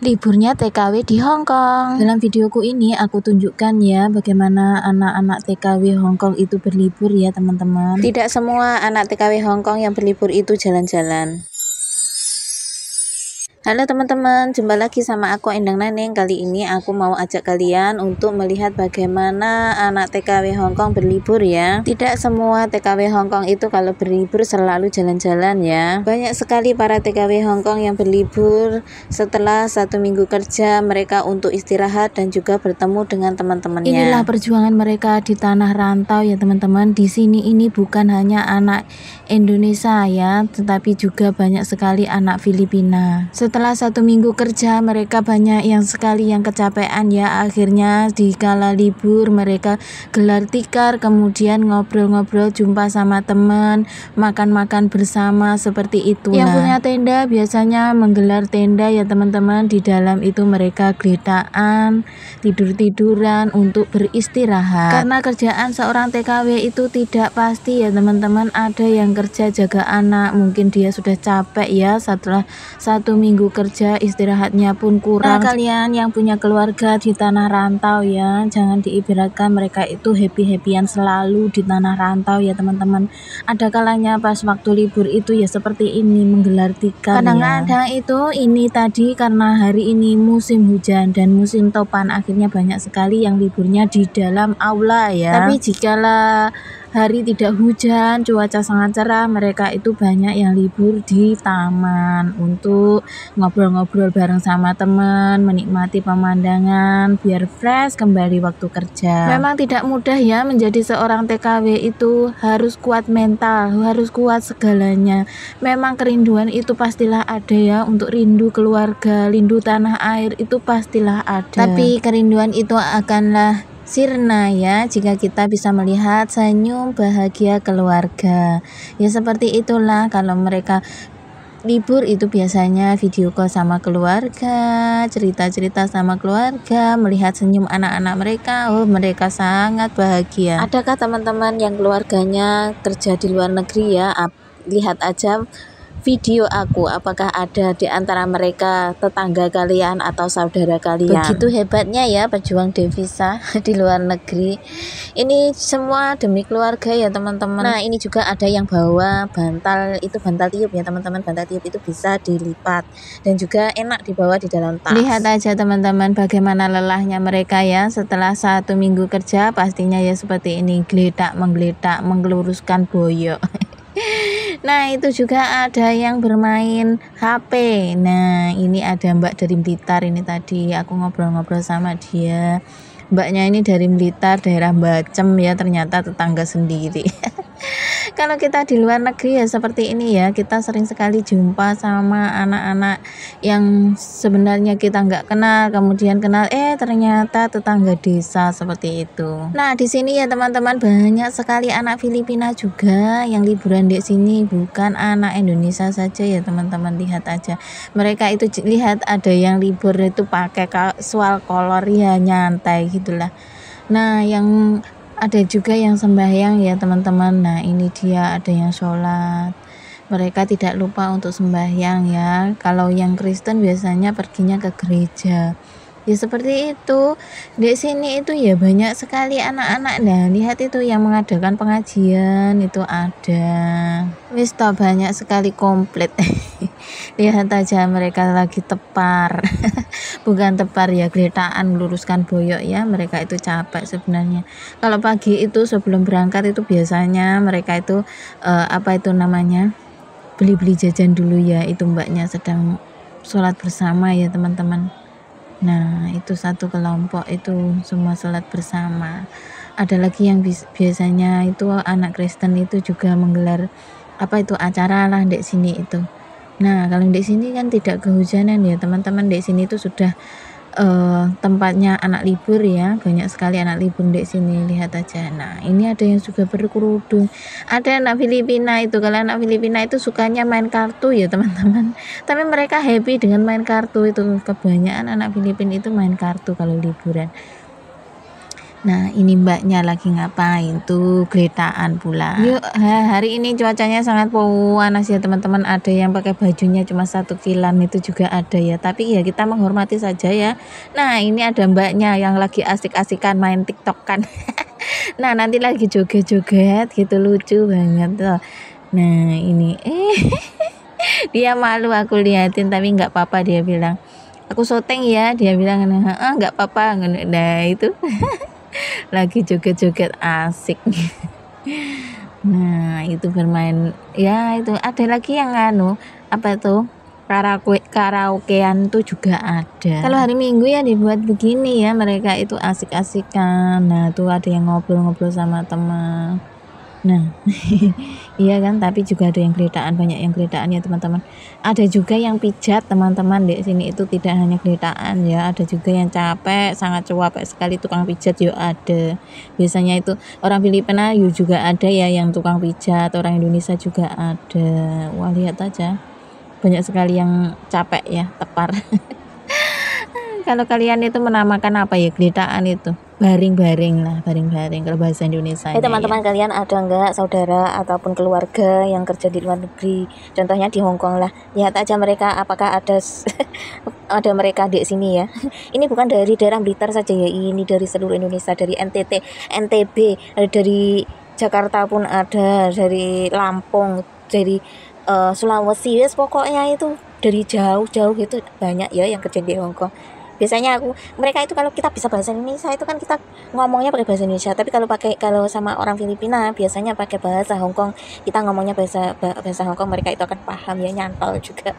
Liburnya TKW di Hong Kong. Dalam videoku ini aku tunjukkan ya bagaimana anak-anak TKW Hong Kong itu berlibur ya teman-teman. Tidak semua anak TKW Hong Kong yang berlibur itu jalan-jalan. Halo teman-teman, jumpa lagi sama aku Endang Naneng. Kali ini aku mau ajak kalian untuk melihat bagaimana anak TKW Hong Kong berlibur ya. Tidak semua TKW Hong Kong itu kalau berlibur selalu jalan-jalan ya. Banyak sekali para TKW Hong Kong yang berlibur setelah 1 minggu kerja mereka untuk istirahat dan juga bertemu dengan teman-temannya. Inilah perjuangan mereka di tanah rantau ya teman-teman. Di sini ini bukan hanya anak Indonesia ya, tetapi juga banyak sekali anak Filipina. Setelah 1 minggu kerja mereka banyak yang sekali yang kecapean ya. Akhirnya di kala libur mereka gelar tikar, kemudian ngobrol-ngobrol, jumpa sama teman, makan-makan bersama seperti itu. Yang punya tenda biasanya menggelar tenda ya teman-teman. Di dalam itu mereka geletaan, tidur-tiduran untuk beristirahat. Karena kerjaan seorang TKW itu tidak pasti ya teman-teman. Ada yang kerja jaga anak, mungkin dia sudah capek ya setelah 1 minggu kerja, istirahatnya pun kurang. Nah, kalian yang punya keluarga di tanah rantau ya, jangan diibaratkan mereka itu happy-happyan selalu di tanah rantau ya teman-teman. Ada kalanya pas waktu libur itu ya seperti ini, menggelar tikar. Kadang-kadang itu ini tadi karena hari ini musim hujan dan musim topan, akhirnya banyak sekali yang liburnya di dalam aula ya. Tapi jikalau hari tidak hujan, cuaca sangat cerah, mereka itu banyak yang libur di taman untuk ngobrol-ngobrol bareng sama teman, menikmati pemandangan biar fresh kembali waktu kerja. Memang tidak mudah ya menjadi seorang TKW itu, harus kuat mental, harus kuat segalanya. Memang kerinduan itu pastilah ada ya, untuk rindu keluarga, rindu tanah air itu pastilah ada. Tapi kerinduan itu akanlah sirna ya jika kita bisa melihat senyum bahagia keluarga. Ya seperti itulah kalau mereka libur itu biasanya video call sama keluarga, cerita-cerita sama keluarga, melihat senyum anak-anak mereka. Oh, mereka sangat bahagia. Adakah teman-teman yang keluarganya kerja di luar negeri ya? Lihat aja video aku, apakah ada di antara mereka tetangga kalian atau saudara kalian. Begitu hebatnya ya pejuang devisa di luar negeri. Ini semua demi keluarga ya teman-teman. Nah, ini juga ada yang bawa bantal, itu bantal tiup ya teman-teman. Bantal tiup itu bisa dilipat dan juga enak dibawa di dalam tas. Lihat aja teman-teman bagaimana lelahnya mereka ya. Setelah 1 minggu kerja pastinya ya seperti ini, geletak menggeletak mengeluruskan boyok. Nah, itu juga ada yang bermain HP. Nah, ini ada Mbak dari Blitar ini, tadi aku ngobrol-ngobrol sama dia. Mbaknya ini dari Blitar, daerah Bacem ya, ternyata tetangga sendiri. Kalau kita di luar negeri ya seperti ini ya, kita sering sekali jumpa sama anak-anak yang sebenarnya kita nggak kenal, kemudian kenal ternyata tetangga desa seperti itu. Nah, di sini ya teman-teman banyak sekali anak Filipina juga yang liburan di sini, bukan anak Indonesia saja ya teman-teman. Lihat aja mereka itu, lihat ada yang libur itu pakai casual color ya, nyantai gitulah. Nah, yang ada juga yang sembahyang ya teman-teman. Nah, ini dia ada yang sholat. Mereka tidak lupa untuk sembahyang ya. Kalau yang Kristen biasanya perginya ke gereja. Ya seperti itu. Di sini itu ya banyak sekali anak-anak. Nah, lihat itu yang mengadakan pengajian itu ada. Wis banyak sekali komplit. Lihat aja mereka lagi tepar. Bukan tepar ya, geletaan meluruskan boyok ya. Mereka itu capek sebenarnya. Kalau pagi itu sebelum berangkat itu biasanya mereka itu apa itu namanya, beli-beli jajan dulu ya. Itu mbaknya sedang sholat bersama ya teman-teman. Nah, itu satu kelompok itu semua sholat bersama. Ada lagi yang biasanya itu anak Kristen itu juga menggelar apa itu acara lah di sini itu. Nah, kalau di sini kan tidak kehujanan ya teman-teman. Di sini itu sudah tempatnya anak libur ya, banyak sekali anak libur di sini. Lihat aja. Nah, ini ada yang juga berkerudung. Ada anak Filipina itu. Kalau anak Filipina itu sukanya main kartu ya teman-teman. Tapi mereka happy dengan main kartu itu. Kebanyakan anak Filipina itu main kartu kalau liburan. Nah, ini mbaknya lagi ngapain tuh, geletaan pula. Yuk, hari ini cuacanya sangat panas ya teman-teman. Ada yang pakai bajunya cuma satu kilan, itu juga ada ya. Tapi ya kita menghormati saja ya. Nah, ini ada mbaknya yang lagi asik-asikan main TikTok kan. Nah, nanti lagi joget-joget gitu, lucu banget tuh. Nah, ini dia malu aku liatin, tapi nggak apa-apa, dia bilang. Aku syuting ya, dia bilang, nggak apa-apa. Nah, itu lagi joget-joget asik. Nah, itu bermain ya, itu ada lagi yang apa tuh, karaokean tuh juga ada. Kalau hari Minggu ya dibuat begini ya, mereka itu asik-asikan. Nah, tuh ada yang ngobrol-ngobrol sama teman. Nah, iya kan, tapi juga ada yang geletaan, banyak yang geletaan ya teman-teman. Ada juga yang pijat teman-teman, di sini itu tidak hanya geletaan ya, ada juga yang capek, sangat capek sekali tukang pijat yuk ada. Biasanya itu orang Filipina yuk juga ada ya yang tukang pijat, orang Indonesia juga ada. Wah, lihat aja, banyak sekali yang capek ya, tepar. Kalau kalian itu menamakan apa ya geletaan itu? Baring-baring lah, baring-baring kalau bahasa Indonesia. Teman-teman ya. Kalian ada nggak saudara ataupun keluarga yang kerja di luar negeri? Contohnya di Hong Kong lah. Lihat aja mereka apakah ada ada mereka di sini ya. Ini bukan dari daerah Blitar saja ya, ini dari seluruh Indonesia, dari NTT, NTB, dari Jakarta pun ada, dari Lampung, dari Sulawesi, yes, pokoknya itu dari jauh-jauh itu banyak ya yang kerja di Hong Kong. Biasanya mereka itu kalau kita bisa bahasa Indonesia itu kan kita ngomongnya pakai bahasa Indonesia, tapi kalau sama orang Filipina biasanya pakai bahasa Hong Kong, kita ngomongnya bahasa Hong Kong, mereka itu akan paham ya, nyantol juga.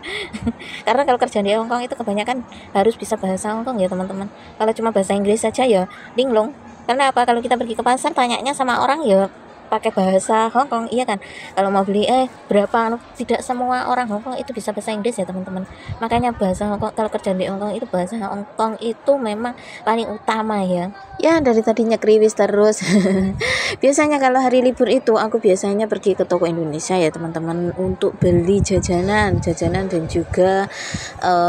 Karena kalau kerja di Hong Kong itu kebanyakan harus bisa bahasa Hong Kong ya teman-teman. Kalau cuma bahasa Inggris saja ya linglung. Karena apa, kalau kita pergi ke pasar tanyanya sama orang ya pakai bahasa Hong Kong, iya kan. Kalau mau beli berapa, tidak semua orang Hong Kong itu bisa bahasa Inggris ya teman-teman. Makanya bahasa Hong Kong, kalau kerja di Hong Kong itu bahasa Hong Kong itu memang paling utama ya. Ya, dari tadinya kriwis terus. Biasanya kalau hari libur itu aku biasanya pergi ke toko Indonesia ya teman-teman, untuk beli jajanan dan juga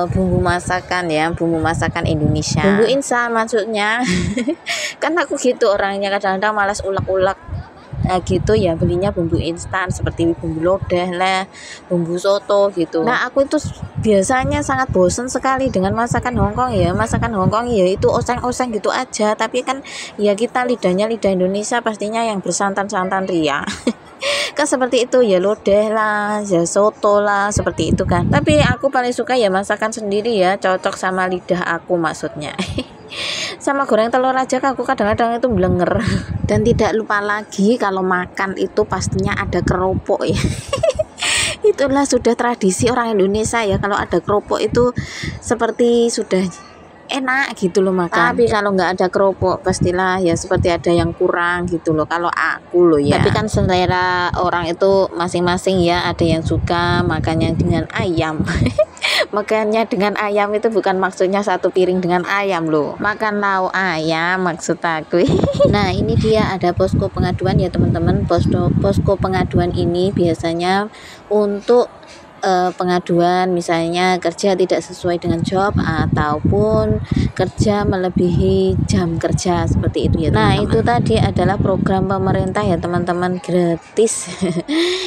bumbu masakan ya, bumbu masakan Indonesia, bumbu instan maksudnya. Kan aku gitu orangnya, kadang-kadang malas ulek-ulek gitu ya, belinya bumbu instan seperti bumbu lodeh lah, bumbu soto gitu. Nah, aku itu biasanya sangat bosan sekali dengan masakan Hong Kong ya. Masakan Hong Kong ya itu oseng-oseng gitu aja, tapi kan ya kita lidahnya lidah Indonesia pastinya yang bersantan-santan ria. Kan seperti itu ya, lodeh lah, ya soto lah, seperti itu kan. Tapi aku paling suka ya masakan sendiri ya, cocok sama lidah aku maksudnya. Sama goreng telur aja aku kadang-kadang itu blenger. Dan tidak lupa lagi kalau makan itu pastinya ada keropok ya. Itulah sudah tradisi orang Indonesia ya, kalau ada keropok itu seperti sudah enak gitu loh makan. Tapi kalau nggak ada keropok pastilah ya seperti ada yang kurang gitu loh kalau aku loh ya. Tapi kan selera orang itu masing-masing ya, ada yang suka makannya dengan ayam. Makannya dengan ayam itu bukan maksudnya satu piring dengan ayam loh, makan lauk ayam maksud aku. Nah, ini dia ada posko pengaduan ya teman-teman. Posko pengaduan ini biasanya untuk pengaduan misalnya kerja tidak sesuai dengan job ataupun kerja melebihi jam kerja, seperti itu ya teman-teman. Nah, itu tadi adalah program pemerintah ya teman-teman, gratis.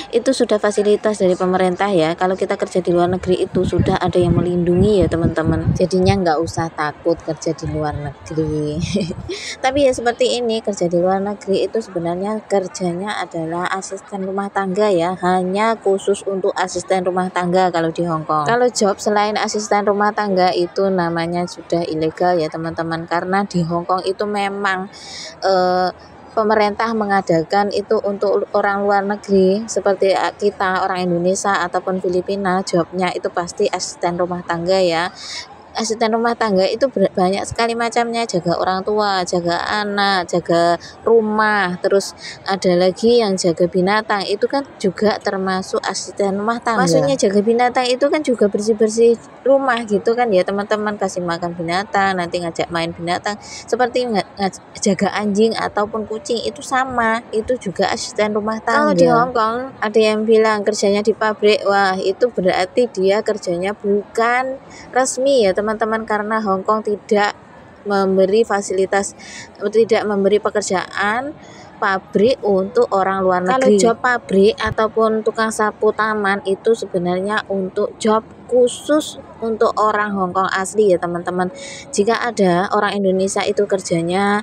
Itu sudah fasilitas dari pemerintah ya. Kalau kita kerja di luar negeri itu sudah ada yang melindungi ya teman-teman, jadinya nggak usah takut kerja di luar negeri. Tapi ya seperti ini, kerja di luar negeri itu sebenarnya kerjanya adalah asisten rumah tangga ya, hanya khusus untuk asisten rumah tangga kalau di Hong Kong. Kalau job selain asisten rumah tangga itu namanya sudah ilegal ya teman-teman, karena di Hong Kong itu memang pemerintah mengadakan itu untuk orang luar negeri seperti kita orang Indonesia ataupun Filipina, jobnya itu pasti asisten rumah tangga ya. Asisten rumah tangga itu banyak sekali macamnya, jaga orang tua, jaga anak, jaga rumah, terus ada lagi yang jaga binatang, itu kan juga termasuk asisten rumah tangga. Maksudnya jaga binatang itu kan juga bersih-bersih rumah gitu kan ya teman-teman, kasih makan binatang, nanti ngajak main binatang, seperti jaga anjing ataupun kucing itu sama, itu juga asisten rumah tangga. Kalau di Hong Kong ada yang bilang kerjanya di pabrik, wah itu berarti dia kerjanya bukan resmi ya teman-teman, karena Hong Kong tidak memberi fasilitas, tidak memberi pekerjaan pabrik untuk orang luar negeri. Kalau job pabrik ataupun tukang sapu taman itu sebenarnya untuk job khusus untuk orang Hongkong asli ya teman-teman. Jika ada orang Indonesia itu kerjanya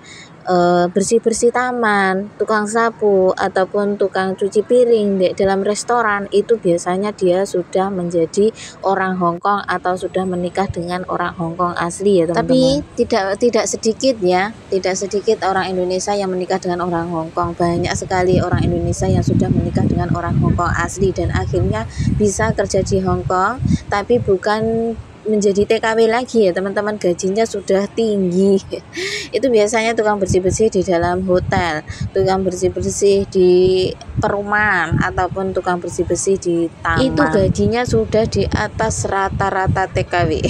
bersih-bersih taman, tukang sapu ataupun tukang cuci piring di dalam restoran, itu biasanya dia sudah menjadi orang Hongkong atau sudah menikah dengan orang Hongkong asli ya teman-teman. Tapi tidak sedikit ya, tidak sedikit orang Indonesia yang menikah dengan orang Hongkong. Banyak sekali orang Indonesia yang sudah menikah dengan orang Hongkong asli dan akhirnya bisa kerja di Hongkong, tapi bukan menjadi TKW lagi ya teman-teman, gajinya sudah tinggi. Itu biasanya tukang bersih-bersih di dalam hotel, tukang bersih-bersih di perumahan ataupun tukang bersih-bersih di taman. Itu gajinya sudah di atas rata-rata TKW.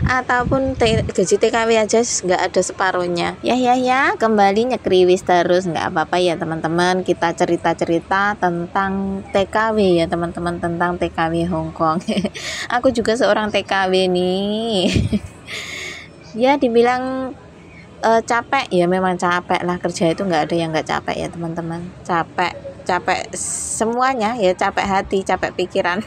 Ataupun gaji TKW aja nggak ada separuhnya. Ya, kembali nyekriwis terus nggak apa-apa ya teman-teman. Kita cerita-cerita tentang TKW ya teman-teman, tentang TKW Hongkong. Aku juga seorang TKW nih. Ya dibilang capek ya, memang capek lah, kerja itu nggak ada yang nggak capek ya teman-teman. Capek semuanya ya, capek hati, capek pikiran.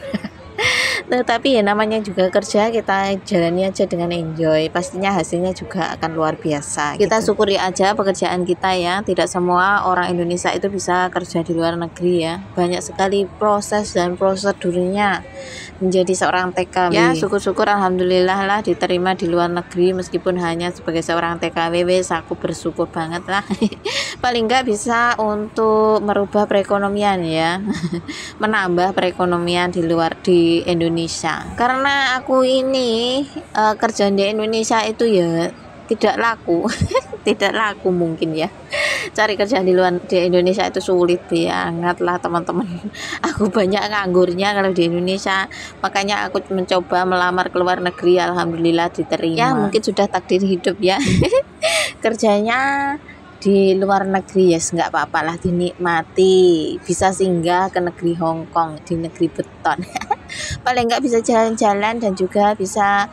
Tapi ya namanya juga kerja, kita jalani aja dengan enjoy, pastinya hasilnya juga akan luar biasa. Kita syukuri aja pekerjaan kita ya. Tidak semua orang Indonesia itu bisa kerja di luar negeri ya, banyak sekali proses dan prosedurnya menjadi seorang TKW ya. Syukur-syukur alhamdulillah lah diterima di luar negeri, meskipun hanya sebagai seorang TKW, aku bersyukur banget lah. Paling nggak bisa untuk merubah perekonomian ya. Menambah perekonomian di Indonesia, karena aku ini kerja di Indonesia itu ya tidak laku. Tidak laku mungkin ya, cari kerja di Indonesia itu sulit banget lah teman-teman. Aku banyak nganggurnya kalau di Indonesia, makanya aku mencoba melamar ke luar negeri, alhamdulillah diterima ya. Mungkin sudah takdir hidup ya. Kerjanya di luar negeri ya, nggak apa-apa lah, dinikmati. Bisa singgah ke negeri Hongkong, di negeri beton. Paling nggak bisa jalan-jalan dan juga bisa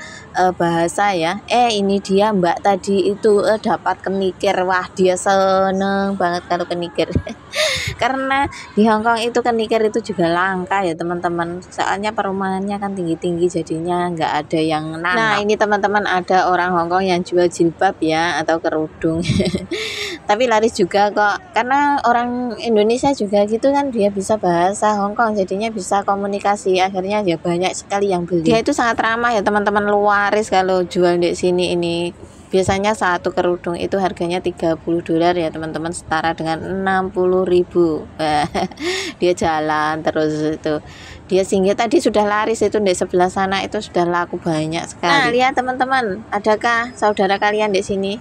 bahasa ya. Ini dia mbak tadi itu dapat kenikir, wah dia seneng banget kalau kenikir. Karena di Hongkong itu kenikir itu juga langka ya teman-teman, soalnya perumahannya kan tinggi-tinggi, jadinya nggak ada yang nanam. Nah ini teman-teman, ada orang Hongkong yang jual jilbab ya, atau kerudung. Tapi laris juga kok, karena orang Indonesia juga gitu kan, dia bisa bahasa Hongkong, jadinya bisa komunikasi, akhirnya ya banyak sekali yang beli. Dia itu sangat ramah ya teman-teman, laris kalau jual di sini ini. Biasanya satu kerudung itu harganya $30 ya teman-teman, setara dengan 60.000. Dia jalan terus itu. Dia singgah tadi sudah laris itu di sebelah sana, itu sudah laku banyak sekali. Nah, lihat teman-teman, adakah saudara kalian di sini?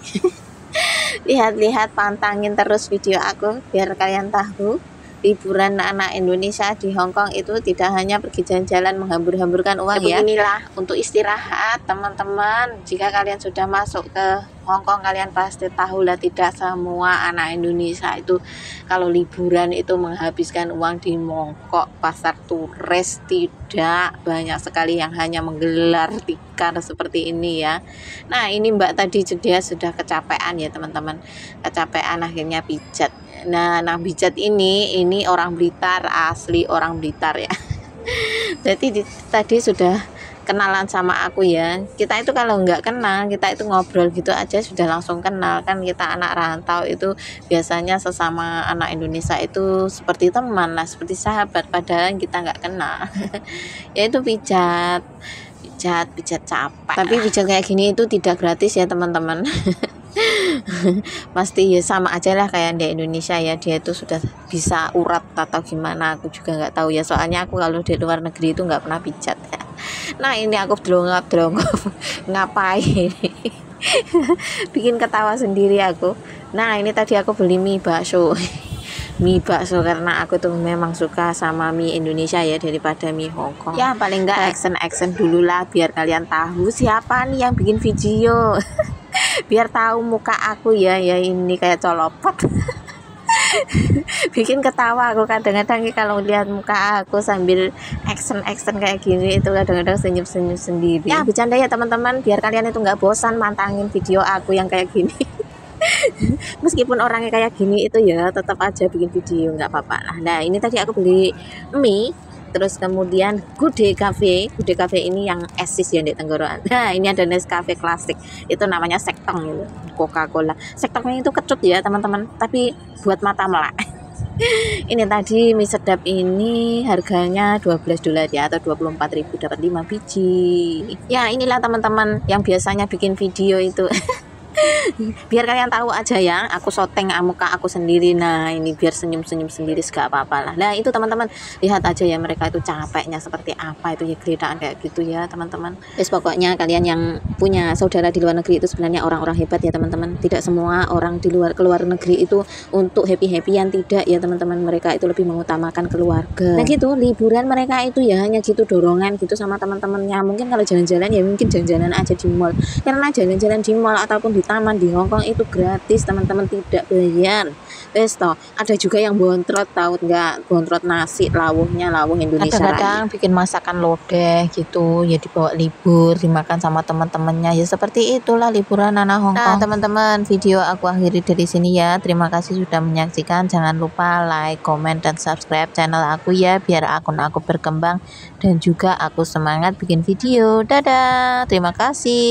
Lihat-lihat, pantangin terus video aku biar kalian tahu liburan anak Indonesia di Hongkong itu tidak hanya pergi jalan-jalan menghambur-hamburkan uang ya. Inilah untuk istirahat teman-teman. Jika kalian sudah masuk ke Hongkong, kalian pasti tahu lah, tidak semua anak Indonesia itu kalau liburan itu menghabiskan uang di mongkok pasar turis. Tidak, banyak sekali yang hanya menggelar tikar seperti ini ya. Nah ini mbak tadi dia sudah kecapean ya teman-teman, kecapean akhirnya pijat. Nah pijat ini orang Blitar, asli orang Blitar ya. Jadi tadi sudah kenalan sama aku ya. Kita itu kalau nggak kenal, kita itu ngobrol gitu aja sudah langsung kenal kan. Kita anak rantau itu biasanya sesama anak Indonesia itu seperti teman lah, seperti sahabat, padahal kita nggak kenal. Ya itu pijat capek. Tapi pijat kayak gini itu tidak gratis ya teman-teman. Pasti ya sama aja lah kayak di Indonesia ya, dia itu sudah bisa urat atau gimana, aku juga nggak tahu ya, soalnya aku kalau di luar negeri itu nggak pernah pijat ya. Nah ini aku delongap ngapain. Bikin ketawa sendiri aku. Nah ini tadi aku beli mie bakso karena aku tuh memang suka sama mie Indonesia ya daripada mie Hongkong ya. Paling nggak action dulu lah biar kalian tahu siapa nih yang bikin video. Biar tahu muka aku ya ini kayak colopot. bikin ketawa aku kadang-kadang kalau lihat muka aku sambil action kayak gini, itu kadang-kadang senyum-senyum sendiri. Ya bercanda ya teman-teman, biar kalian itu nggak bosan mantangin video aku yang kayak gini. Meskipun orangnya kayak gini itu ya tetap aja bikin video, nggak apa-apa lah. Nah ini tadi aku beli mie, terus kemudian Gude Cafe ini yang esis ya di tenggorokan. Nah ini ada Nescafe klasik, itu namanya Sektong itu, Coca-Cola. Sektongnya itu kecut ya teman-teman, tapi buat mata melek. Ini tadi mie sedap ini harganya $12 ya, atau 24.000, dapat 5 biji. Ya inilah teman-teman yang biasanya bikin video itu. Biar kalian tahu aja ya, aku syuting muka aku sendiri. Nah ini biar senyum-senyum sendiri, gak apa-apa lah. Nah itu teman-teman, lihat aja ya mereka itu capeknya seperti apa itu ya, geledakan kayak gitu ya teman-teman. Pokoknya kalian yang punya saudara di luar negeri itu sebenarnya orang-orang hebat ya teman-teman. Tidak semua orang di luar negeri itu untuk happy-happyan, tidak ya teman-teman. Mereka itu lebih mengutamakan keluarga. Nah gitu, liburan mereka itu ya hanya gitu, dorongan gitu sama teman-temannya. Mungkin kalau jalan-jalan ya mungkin jalan-jalan aja di mall, karena jalan-jalan di mall ataupun di taman di Hongkong itu gratis teman-teman, tidak bayar. Wes toh, ada juga yang bontrot, tahu nggak, bontrot nasi, lawuhnya lawuh Indonesia. Kadang-kadang bikin masakan lodeh gitu ya, dibawa libur, dimakan sama teman-temannya ya, seperti itulah liburan anak Hongkong. Nah teman-teman, video aku akhiri dari sini ya. Terima kasih sudah menyaksikan. Jangan lupa like, comment, dan subscribe channel aku ya, biar akun aku berkembang dan juga aku semangat bikin video. Dadah, terima kasih.